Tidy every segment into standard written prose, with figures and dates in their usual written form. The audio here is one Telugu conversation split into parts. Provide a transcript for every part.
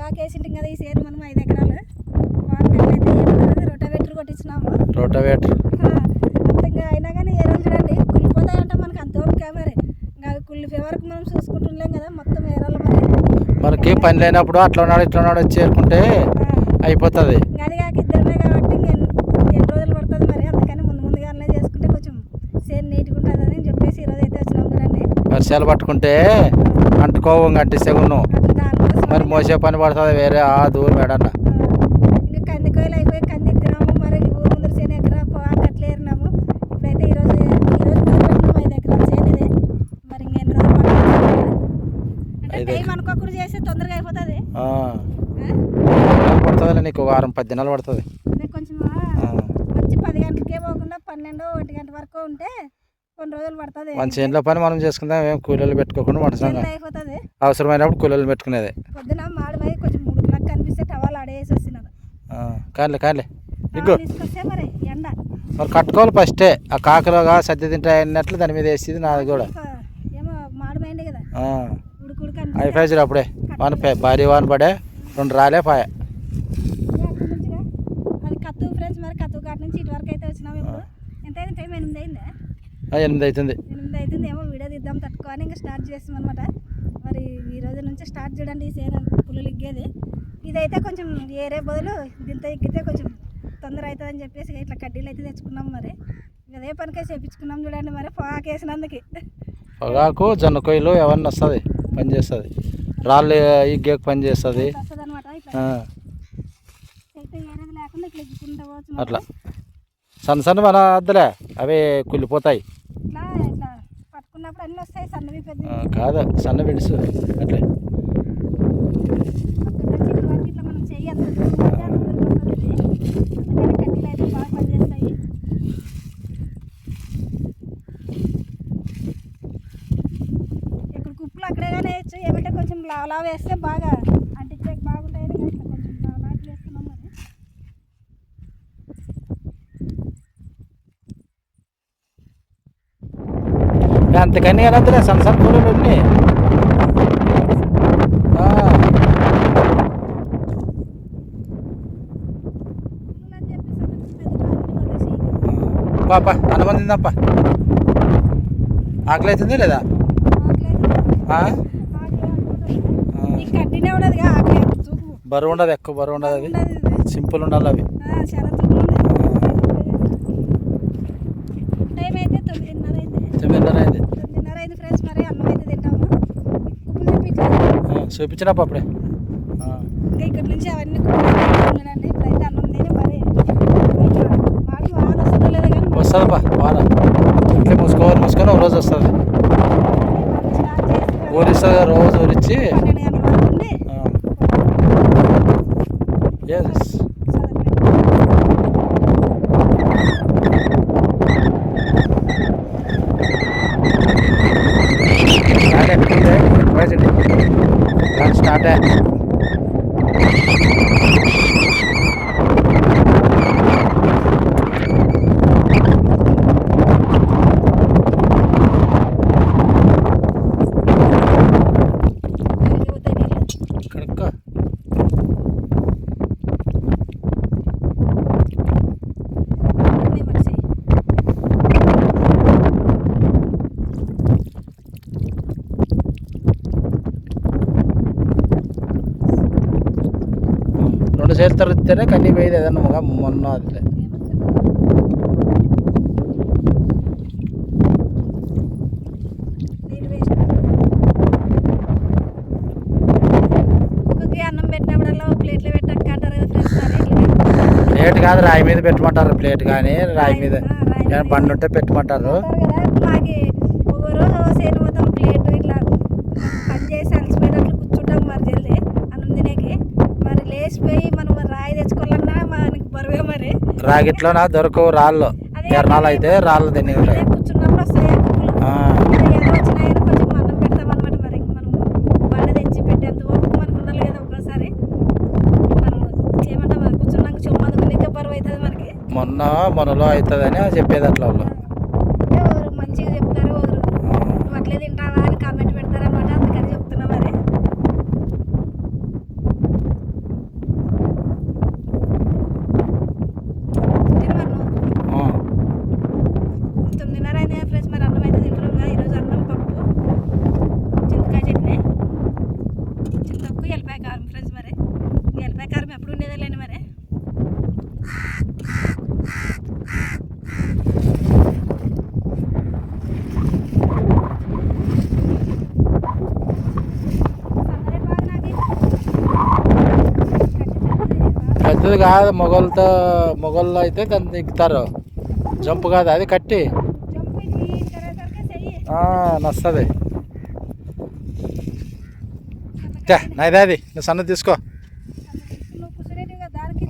పొగాకేసింటాం కదా ఈ సేను మనం 5 ఎకరాలు పొగాకైతే రోటావేటర్ కొట్టించినాము. రోటావేటర్ అంతగా అయినా కానీ ఏ రోజు చూడండి కుళ్ళిపోతాయంట మనకు అంత ఓపిక మరి ఇంకా కుళ్ళిపోయే వరకు మనం చూసుకుంటుండలేం కదా మొత్తం ఏరాలు మరి మనకి పని లేనప్పుడు అట్లా ఉన్నాడు ఇట్లా ఉన్నాడు వచ్చి చేరుకుంటే అయిపోతుంది. అది కాక ఇద్దరమే కాబట్టి ఎన్ని రోజులు పడుతుంది మరి అందుకని ముందుగానే చేసుకుంటే కొంచెం సేను నీట్గా ఉంటుంది అని చెప్పేసి ఈరోజు అయితే వచ్చినాం చూడండి. వర్షాలు పట్టుకుంటే అంటుకోవం అంటిస్తే ఉన్నాం మరి మోసే పని పడుతుంది వేరే ఆ దూరం ఏడన్నా. ఇంకా కందికోయలు అయిపోయి కంది ఎత్తినాము మరి ఊరు ముందర సేను ఎకరా పొగాకు అట్లా ఏరినాము. ఇప్పుడైతే ఈరోజు మొదలుపెట్టినాము 5 ఎకరాల సేను ఇది మరి ఇంకెన్ని రోజులు పడుతుంది అంటే టైం అనుకోకుండా చేస్తే తొందరగా అయిపోతుంది. పడుతుంది నీకు వారం 10 దినాలు పడుతుంది. కొంచెం వచ్చి 10 గంటలకే పోకుండా 12, 1 గంట వరకు ఉంటే కొన్ని రోజులు పడుతుంది. మన చేనులో పని మనం చేసుకుందాం ఏం కూలీలు పెట్టుకోకుండా మనసు అయిపోతుంది. అవసరమైనప్పుడు కూలీలు పెట్టుకునేది. పొద్దున మాడిపోయి కొంచెం 3 గంటలకు కనిపిస్తే టవాలు ఆడేసి వస్తున్నారు. కానిలే ఇగ్గో తీసుకొస్తే మరి ఎండ మరి కట్టుకోవాలి ఫస్టే ఆ కాకలుగా సద్ది తింటాయి అన్నట్లు దాని మీద వేసేది నాది కూడా ఏమో మాడిపోయింది కదా ఉడుకుడు అయిపోయారు అప్పుడే వాన భారీ వాన పడే 2 రాలే పాయ. అది కత్తు ఫ్రెండ్స్ మరి కత్తు కాటి నుంచి ఇటు వరకు అయితే వచ్చినాము. ఇప్పుడు ఎంత అయింది టైం 8 అయిందా? 8 అవుతుంది. 8 అవుతుంది ఏమో వీడియో తీద్దాం తట్టుకొని ఇంకా స్టార్ట్ చేస్తాం అనమాట. మరి ఈ రోజు నుంచి స్టార్ట్ చూడండి ఈ సేను పుల్లులు ఇగ్గేది. ఇదైతే కొంచెం ఏరే బదులు దీంతో ఎక్కితే కొంచెం తొందర అవుతుందని చెప్పేసి ఇట్లా కడ్డీలు అయితే తెచ్చుకున్నాం. మరి అదే పనికే చేపించుకున్నాం చూడండి మరి పొగాకు వేసినందుకు. పొగాకు జొన్న కొయ్యలు ఎవరిని వస్తుంది పని చేస్తుంది రాళ్ళు ఈ గేక్ పని చేస్తుంది వస్తుంది అనమాట. అయితే ఏరేది లేకుండా ఇట్లా ఎగ్గుకుంటూ పోవచ్చు. అట్లా సన్న మన అద్దలే అవి కుళ్ళిపోతాయి. ఇట్లా ఇట్లా పట్టుకున్నప్పుడు అన్నీ వస్తాయి సన్నవి పెద్ద కాదు సన్న విడుసు అట్లే ఇట్లా మనం చెయ్యి అంత కడ్డీలు అయితే బాగా పనిచేస్తాయి. ఇక్కడ కుప్పలు అక్కడే కానీ వేయచ్చు ఏమంటే కొంచెం లావు వేస్తే బాగా అంటించే బాగుంటాయని ఇట్లా కొంచెం లావు వేస్తున్నాం. మరి అంతకని అనద్దులే సన్న కూలీలు అన్నీ పాప అనుమందిందప్ప ఆకలి అవుతుంది లేదా? బరువు ఉండదు ఎక్కువ బరువు ఉండదు అది సింపుల్ ఉండాలి అవి. టైం అయితే 9:30 అయింది. 9:30 అయింది ఫ్రెండ్స్. మరి అన్నం అయితే తింటాము. చూపించినప్పుడు అప్పుడే ఇంకా ఇక్కడ నుంచి అవన్నీ చూడండి. ఇప్పుడైతే అన్నం తిని మరి వాడికి వాన వస్తుందో లేదా కానీ వస్తుందప్పా వాన ఇట్లా మూసుకొని ఒక రోజు వస్తుంది. ఊరిస్తుంది రోజు ఊరిచ్చి 12 గంటల వరకు ఉండి స్టార్ట్ ಸೇರ್ತಾರಿದ್ದೇನೆ ಕನ್ನಿ ಬೈದೆ ಅದನ್ನು ಮಗ ಮೊನ್ನ ಅದೇ ప్లేట్ కాదు రాయి మీద పెట్టమంటారు. ప్లేట్ కానీ రాయి మీద బండి ఉంటే పెట్టమంటారు. రాగిట్లో నా దొరకవు రాళ్ళు ఎర్నాలు అయితే రాళ్ళు తిని ఉంటాయి. మనలో అవుతుందని చెప్పేది అట్లా వాళ్ళు మంచిగా చెప్తారు. అట్లే తింటావా అని కామెంట్ పెడతారు అనమాట. అందుకని చెప్తున్నా. మరి పెద్దది కాదు, మొగల్లో అయితే దాన్ని ఎక్కుతారు. జంప్ కాదు అది, కట్టి జంప్ ఇది తిరగేసరికి చెయ్యి నస్తుంది. నాదే అది, నువ్వు సన్నది తీసుకో. నువ్వు కుసిరేటిగా దానికి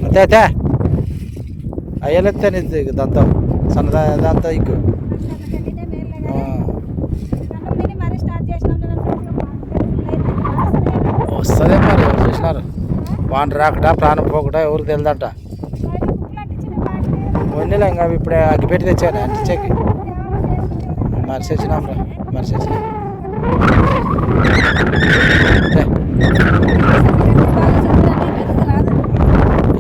అంతే అయితే అయ్యలేస్తే నీ దాంతో సన్న దాంతో ఇక్కు. కట్టినే మేలే కానీ అన్నం తిని మరీ స్టార్ట్ చేసినాం వస్తుంది మరి, ఎవరు చూసినారు. వాన రాకట ప్రాణం పోకట ఎవరికి తెలియదంట. వండిలే ఇంకా ఇప్పుడే అగ్గిపెట్టి తెచ్చాను అంటించేకి. మరిసేసినాం రా, మరిసేసినాం.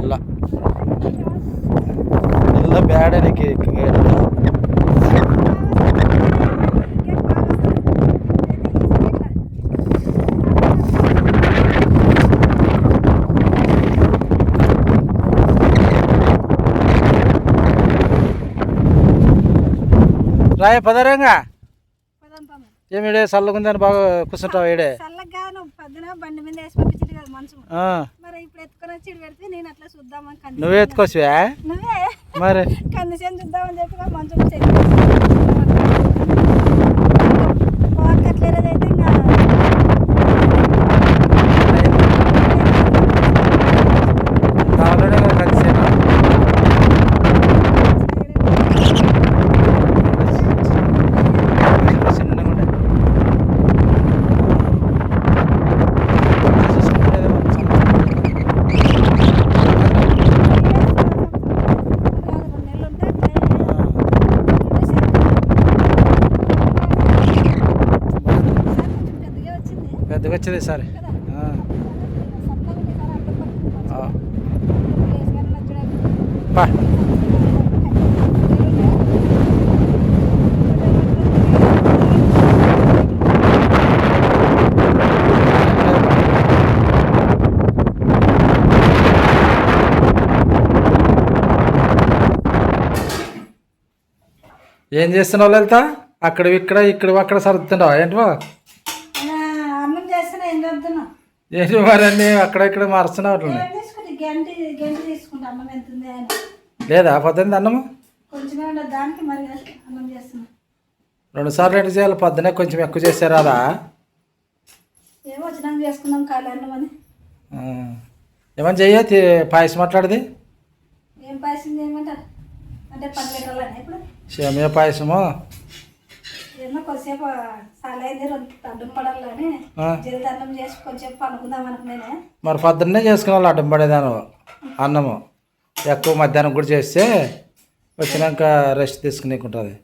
ಇಲ್ಲ ಎಲ್ಲ ಬೇಡ ನೀಕೆ రాయ పదరంగా ఏమి ఈడే చల్లగుందని బాగా కూర్చుంటావు ఈడే. చల్లగా నువ్వు పొద్దున బండి మీద వేసి పంపించింది కదా మంచం. మరి ఇప్పుడు ఎత్తుకొని వచ్చి ఈడ పెడితే నేను అట్లా చూద్దామని నువ్వే ఎత్తుకోవచ్చువా నువ్వే మరి కండిషన్ చూద్దామని చెప్పి మంచం కట్లేదైతే ఇంకా దానిలోనే కదా కలిసేనా. చిన్నగా ఉండే పెద్దగా వచ్చేది సరే. పా ఏం చేస్తున్నావు లలిత? అక్కడ అక్కడ సర్దుతున్నావా ఏంటివా? అన్నం చేస్తున్నా ఏం చదువుతున్నావు ఏంటి మరి అన్నీ ఇక్కడ మారుస్తున్నావు అట్లా. గంటి తీసుకుంటా అన్నం ఎంత ఉంది అని లేదా పొద్దున్న అన్నము కొంచెమే ఉండదు దానికి మరి అన్నం చేస్తున్నా. 2 సార్లు ఎటు చేయాలి? పొద్దునే కొంచెం ఎక్కువ చేశారా? ఏమో వచ్చినాక చేసుకుందాం ఖాళీ అన్నం అని. ఏమని చెయ్యి పాయసం మాట్లాడది. ఏం పాయసం చేయమంటారు అంటే 10 లీటర్లని ఇప్పుడు సేమియా పాయసము ఏమో కొద్దిసేపు సాలైంది 2 అడ్డం పడాలని జల్ది అన్నం చేసి కొంచెం పనుకుందాం అనుకునేనే. మరి పొద్దున్నే చేసుకునే వాళ్ళు అడ్డం పడేదాను అన్నము ఎక్కువ మధ్యాహ్నం కూడా చేస్తే వచ్చినాక రెస్ట్ తీసుకునేకుంటుంది.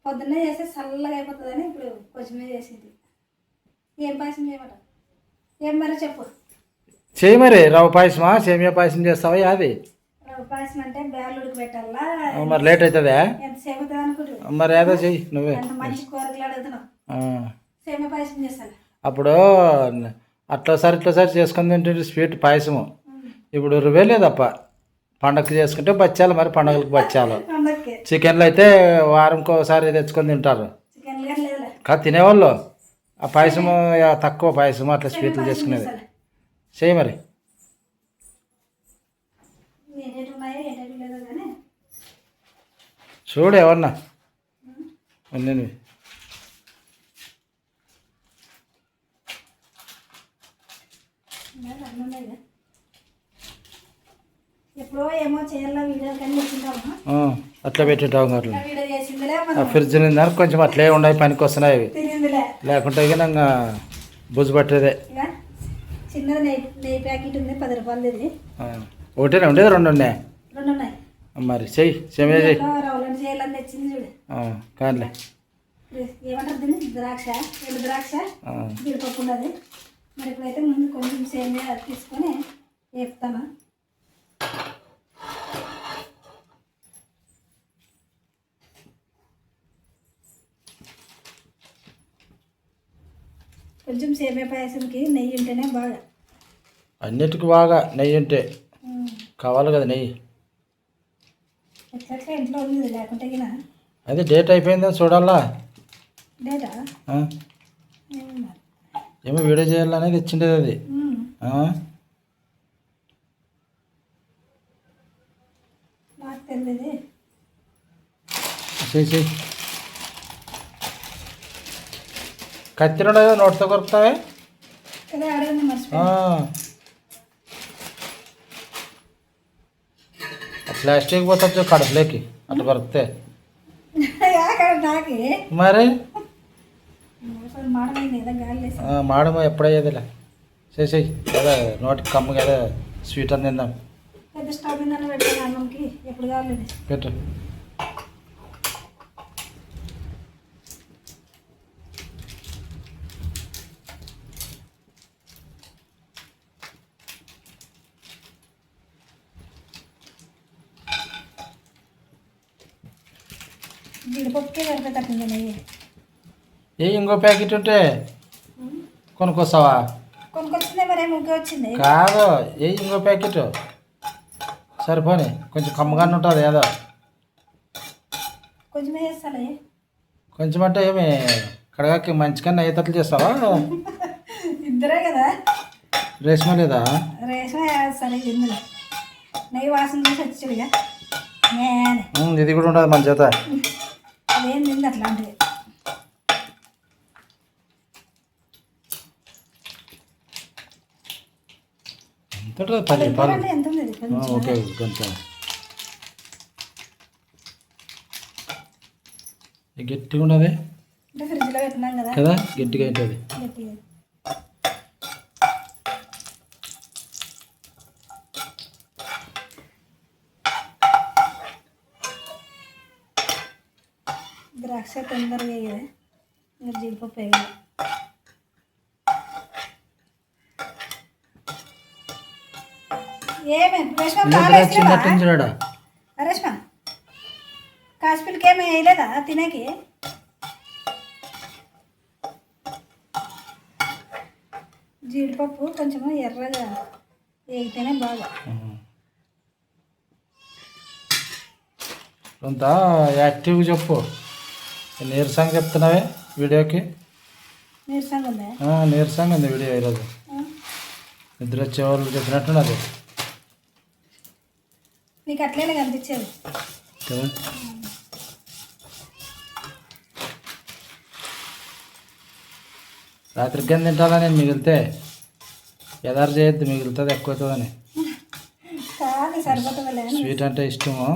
పొద్దున్నే చేస్తే చల్లగా అయిపోతుందని ఇప్పుడు కొంచెమే చేసింది. ఏం పాయసం చేయమంట? ఏం మరి చెప్పు. చేయి మరి. రవ్వ పాయసమా సేమియా పాయసం చేస్తావా? అది రవ్వ పాయసం అంటే బ్యాలుడికి పెట్టాలా? మరి లేట్ అవుతుందా? ఎంతసేపు అవుతుంది అనుకుంటు? మరి ఏదో చెయ్యి నువ్వే. మంచి కూరలు అడుగుతున్నావు. సేమియా పాయసం చేస్తాను. అప్పుడు ఇట్లోసారి చేసుకుని తింటే స్వీట్ పాయసము. ఇప్పుడు రువే లేదప్ప. పండగకి చేసుకుంటే బచ్చాలు, మరి పండగలకు బచ్చాలు. చికెన్లు అయితే వారంకి ఒకసారి తెచ్చుకొని తింటారు కాదు తినేవాళ్ళు. ఆ పాయసము తక్కువ పాయసము అట్లా స్వీట్లు చేసుకునేది. చేయి మరి. చూడు ఎవరన్నా నేను ఎప్పుడో ఏమో చేయాలా వీడియో కానీ అట్లా పెట్టేటాం. అట్లా ఆ ఫ్రిడ్జ్ నిందానికి కొంచెం అట్లే ఉన్నాయి, పనికి వస్తున్నాయి అవి. లేకుంటే ఇంకా బుజ్జు పట్టేదే. చిన్నది నెయ్యి ప్యాకెట్ ఉంది 10 రూపాయలది. ఒకటేనా ఉండేది? 2 ఉన్నాయి. 2 ఉన్నాయి. మరి చెయ్యి సేమియా చెయ్యి. రవ్వలను చేయాలని తెచ్చింది చూడు. కాదులే. ఏమంటారు దీన్ని? ద్రాక్ష. 2 ద్రాక్ష జీడిపప్పు ఉన్నది. మరి ఇప్పుడైతే ముందు కొంచెం సేమియా తీసుకొని వేపుతాను. కొంచెం సేమియా పాయసంకి నెయ్యి ఉంటేనే బాగా. అన్నిటికీ బాగా నెయ్యి ఉంటే కావాలి కదా నెయ్యి. ఎట్లా ఇంట్లో ఉంది లేకుంటే అది డేట్ అయిపోయిందని చూడాలా. డేటా ఏమో వీడియో చేయాలనేది ఇచ్చిండేది అది. ఆ? నాకు తెలియదు. చేయి కత్తి ఉండదు నోటితో కొరుకుతావే. కదా అడగండి మర్చిపోయి. ప్లాస్టిక్ పోతుంది కడుపులోకి అట్లా కొరికితే నాకి మరి మాడమైంది ఏదో గాలి వేసి. మాడమ ఎప్పుడయ్యేదిలే. చేసేయి కదా నోటికి కమ్ము కదా స్వీట్ అని తిందాం. పెద్ద స్టవ్ మీద పెట్టాను అన్నంకి ఎప్పుడు కాలేదు. పెట్టు. జీడిపప్పుకే సరిపోతుంది నెయ్యి. ఇంకో ప్యాకెట్ ఉంటే కొనుక్కొస్తావా? కొనుక్కొచ్చిందే మరి ముగ్గు వచ్చింది కాదు ఇంకో ప్యాకెట్ సరిపోని కొంచెం కమ్మగానే ఉంటుంది ఏదో. కొంచెమే చేస్తాలే. కొంచెం అంటే ఏమి కడగాకి మంచిగా నెయ్యి చేస్తావా? ఇద్దరే కదా. రేష్మ లేదా? రేష్మ సరే ఇందులో నెయ్యి వాసన చూసి వచ్చేదిగా. ఇది కూడా ఉండదు మన చేత. అదేం తింది అట్లాంటివి. ఎంత 10 రూపాయలు. ఎంత ఉంది? ఓకే కొంచెం గట్టిగా ఉండదు అంటే ఫ్రిడ్జ్లో పెట్టినాం కదా కదా గట్టిగా అవుతుంది. గట్టిగా ద్రాక్ష తొందరగా వేయదు, ఇంకా జీడిపప్పు వేయాలి. రేష్మ కాశ్మీర్కి ఏమి వేయలేదా తినేకి? జీడిపప్పు కొంచెం ఎర్రగా వేగితేనే బాగా. కొంత యాక్టివ్గా చెప్పు. నీరసంగా చెప్తున్నావే వీడియోకి. నీరసంగా ఉందా? నీరసంగా ఉంది వీడియో ఈరోజు. నిద్ర వచ్చేవాళ్ళు చెప్పినట్టున్నది నీకు అట్లనే కనిపించేది కదా. రాత్రికి కానీ తింటాలని మిగిలితే ఎదారు చేయొద్దు, మిగులుతుంది ఎక్కువ అవుతుందని. కాదు సరిపోతుందిలే. స్వీట్ అంటే ఇష్టము.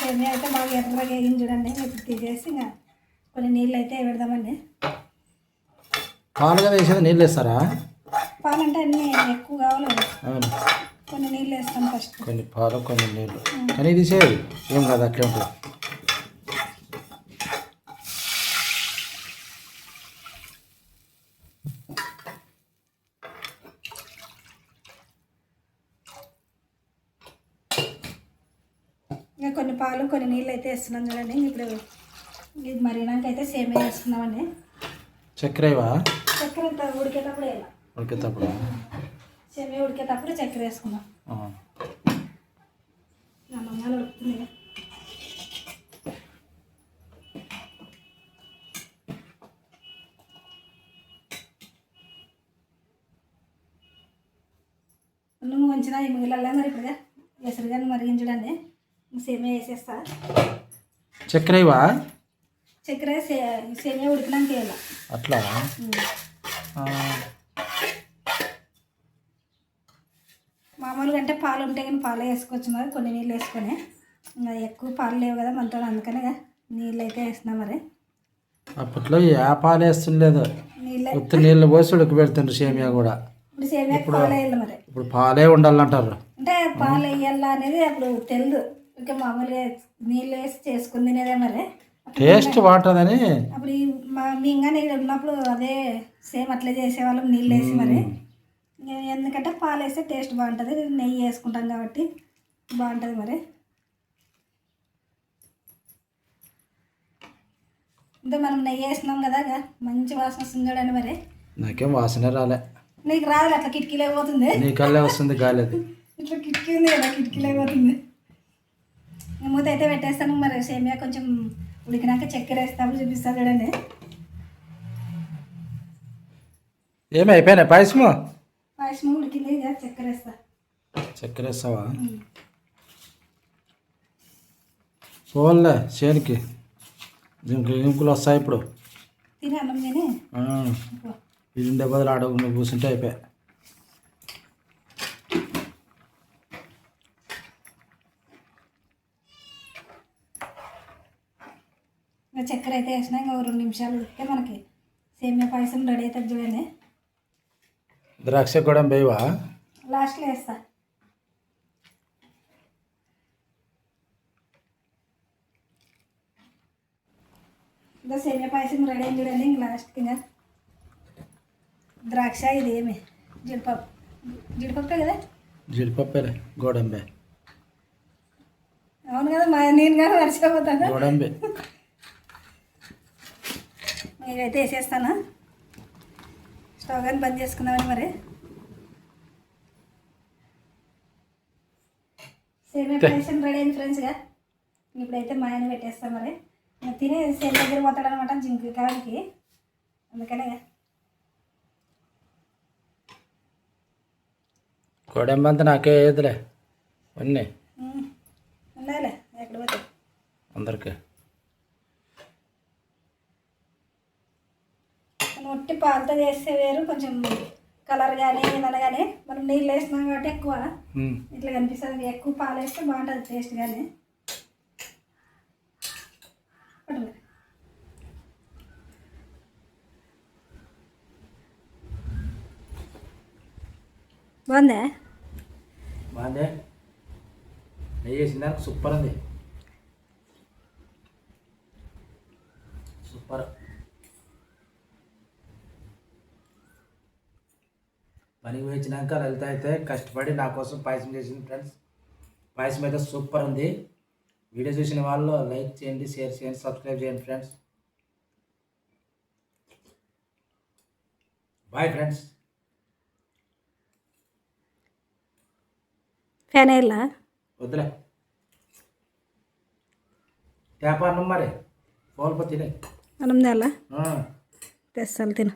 సేమియా అయితే బాగా ఎర్రగా వేగింది చూడండి. ఇప్పుడు తీసేసి ఇంకా కొన్ని నీళ్ళు అయితే పెడదామండి. పాలు కదా వేసేది, నీళ్ళు వేస్తారా? పాలు అంటే అన్నీ ఎక్కువ కావాలి. అవును, కొన్ని నీళ్ళు వేస్తాం ఫస్ట్. కొన్ని పాలు కొన్ని నీళ్ళు. కానీ తీసేది ఏం కాదు, అట్లే ఉంటుంది. ఇంకా కొన్ని పాలు కొన్ని నీళ్ళు అయితే వేస్తున్నాం చూడండి. ఇప్పుడు ఇది మరిగినాక అయితే సేమియా వేసుకున్నామండి. చక్కెర చక్కెర ఉడికేటప్పుడు వేయాలి. ఉడికేటప్పుడు సేమియా ఉడికేటప్పుడు చక్కెర వేసుకున్నాం. నమ్మగానే ఉడుకుతుంది. నువ్వు ఉంచిన ఈ మిగిలిన మరి ఇప్పుడు ఎసరుగానే మరిగించడండి. సేమియా వేసేస్తా. చక్కెర చక్కెర సేమియా ఉడికినాక వేయాలి. అట్లా మామూలుగా అంటే పాలు ఉంటే కానీ పాలు వేసుకోవచ్చు, మరి కొన్ని నీళ్ళు వేసుకొని. ఇంకా ఎక్కువ పాలు లేవు కదా మనతో, అందుకనే నీళ్ళు అయితే వేస్తున్నాం. మరి అప్పట్లో ఏ పాలు వేస్తుండలేదు, నీళ్ళు పోసి ఉడకబెడుతుండ్రు సేమియా కూడా. ఇప్పుడు సేమియా పాలు వేయాలి. మరి ఇప్పుడు పాలే ఉండాలంటారు. అంటే పాలు వేయాలా అనేది అప్పుడు తెలియదు. ఇంకా మామూలుగా నీళ్ళు వేసి చేసుకుని తినేదే. మరి టేస్ట్ బాగుంటుందని అప్పుడు మీ ఇంకా నీళ్ళు ఉన్నప్పుడు అదే సేమ్ అట్లే చేసేవాళ్ళం నీళ్ళు వేసి. మరి ఎందుకంటే పాలు వేస్తే టేస్ట్ బాగుంటుంది, నెయ్యి వేసుకుంటాం కాబట్టి బాగుంటుంది. మరి అంటే మనం నెయ్యి వేసినాం కదా, మంచి వాసన వస్తుంది చూడండి. మరి నాకేం వాసనే రాలే. నీకు రాదు అట్లా కిటికీలో పోతుంది. నీ కళ్ళే వస్తుంది గాలి అది. ఇట్లా కిటికీ ఉంది కదా, కిటికీలో పోతుంది. మూత అయితే పెట్టేస్తాను. మరి సేమియా కొంచెం ఉడికినాక చక్కెర వేస్తాము, చూపిస్తా చూడండి. ఏమి అయిపోయినాయి పాయసము? పాయసం ఉడికింది, ఇక చక్కెర వేస్తా. చక్కెర వేస్తావా? పోన్లే చేనికి ఇంకులు వస్తాయి ఇప్పుడు. తిని అన్నం తిని ఇది ఉండే బదులు ఆడ కూర్చుంటే అయిపోయా. ఇంకా చక్కెర అయితే వేసినా ఇంకా 2 నిమిషాలు ఉడికితే మనకి సేమియా పాయసం రెడీ అవుతుంది చూడండి. ద్రాక్ష కూడా వేయవా? లాస్ట్లో వేస్తా. ఇంకా సేమియా పాయసం రెడీ అయింది చూడండి. ఇంక లాస్ట్కి ఇంకా ద్రాక్ష, ఇది ఏమి జీడిపప్పు, జీడిపప్పే కదా, జీడిపప్పేలే, గోడంబే. అవును కదా, నేను కానీ మర్చిపోతాను. గోడంబే నేనైతే వేసేస్తాను. స్టవ్ కానీ బంద్ చేసుకుందామని. మరి సేమియా పాయసం రెడీ అయింది ఫ్రెండ్స్గా. ఇప్పుడైతే మా ఆయన పెట్టేస్తాం. మరి తిని సేమ్ దగ్గర పోతాడు అనమాట జింక్ కాడికి, అందుకనే గోడంబ అంతా నాకే ఏదిలే అన్నీ ఉండాలి ఎక్కడ పోతాయి అందరికీ. ఒట్టి పాలతో చేస్తే వేరు, కొంచెం కలర్ కానీ ఏదైనా కానీ మనం నీళ్ళు వేసినాం కాబట్టి ఎక్కువ ఇట్లా కనిపిస్తుంది. ఎక్కువ పాలు వేస్తే బాగుంటుంది టేస్ట్. కానీ బాగుందా? బాగుందే, నెయ్యి వేసిన దానికి సూపర్ ఉంది, సూపర్. పనికి వేయించినాక లలిత అయితే కష్టపడి నా కోసం పాయసం చేసింది ఫ్రెండ్స్. పాయసం అయితే సూపర్ ఉంది. వీడియో చూసిన వాళ్ళు లైక్ చేయండి, షేర్ చేయండి, సబ్స్క్రైబ్ చేయండి ఫ్రెండ్స్. Bye friends. ఫ్యాన్ వేయాలా? వద్దులే, ట్యాప్ అన్నం మరి పోల్పో తినే అన్నం తేలా? తెస్తాను, తిను.